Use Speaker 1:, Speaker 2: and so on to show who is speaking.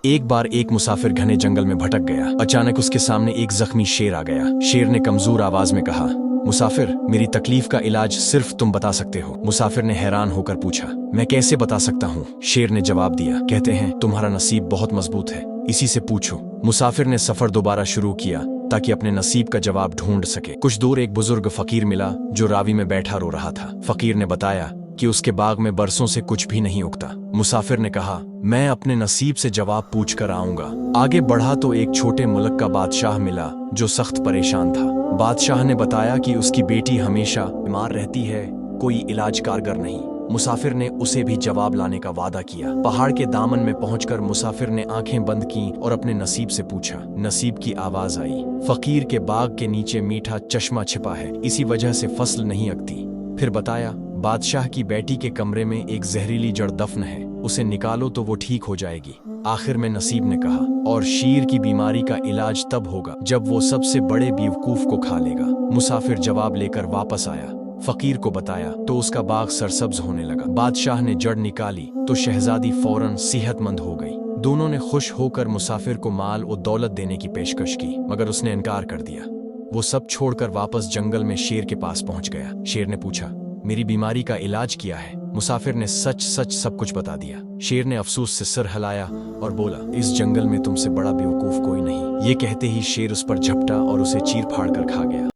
Speaker 1: ایک बार एक मुसाफिर घने जंगल में भटक गया। अचानक उसके सामने एक जख्मी शेर आ गया। शेर ने कमजोर आवाज में कहा, मुसाफिर, मेरी तकलीफ का इलाज सिर्फ तुम बता सकते हो। मुसाफिर ने हैरान होकर पूछा, मैं कैसे बता सकता हूँ? शेर ने जवाब दिया, कहते हैं तुम्हारा नसीब बहुत मजबूत है, इसी से पूछो। मुसाफिर ने सफर दोबारा शुरू किया ताकि अपने नसीब का जवाब ढूंढ सके। कुछ दूर एक बुजुर्ग फकीर मिला जो रावी में बैठा रो रहा था। फकीर ने बताया कि उसके बाग में बरसों से कुछ भी नहीं उगता। मुसाफिर ने कहा, मैं अपने नसीब से जवाब पूछ कर आऊंगा। आगे बढ़ा तो एक छोटे मुल्क का बादशाह मिला जो सख्त परेशान था। बादशाह ने बताया कि उसकी बेटी हमेशा बीमार रहती है, कोई इलाज कारगर नहीं। मुसाफिर ने उसे भी जवाब लाने का वादा किया। पहाड़ के दामन में पहुंचकर मुसाफिर ने आंखें बंद की और अपने नसीब से पूछा। नसीब की आवाज आई, फकीर के बाग के नीचे मीठा चश्मा छिपा है, इसी वजह से फसल नहीं अगती। फिर बताया, बादशाह की बेटी के कमरे में एक जहरीली जड़ दफन है, उसे निकालो तो वो ठीक हो जाएगी। आखिर में नसीब ने कहा, और शीर की बीमारी का इलाज तब होगा जब वो सबसे बड़े बेवकूफ को खा लेगा। मुसाफिर जवाब लेकर वापस आया। फकीर को बताया तो उसका बाग सरसब्ज होने लगा। बादशाह ने जड़ निकाली तो शहजादी फौरन सेहतमंद हो गई। दोनों ने खुश होकर मुसाफिर को माल और दौलत देने की पेशकश की, मगर उसने इनकार कर दिया। वो सब छोड़कर वापस जंगल में शेर के पास पहुंच गया। शेर ने पूछा, मेरी बीमारी का इलाज किया है? मुसाफिर ने सच सच सब कुछ बता दिया। शेर ने अफसोस से सर हिलाया और बोला, इस जंगल में तुमसे बड़ा बेवकूफ कोई नहीं। ये कहते ही शेर उस पर झपटा और उसे चीर फाड़ कर खा गया।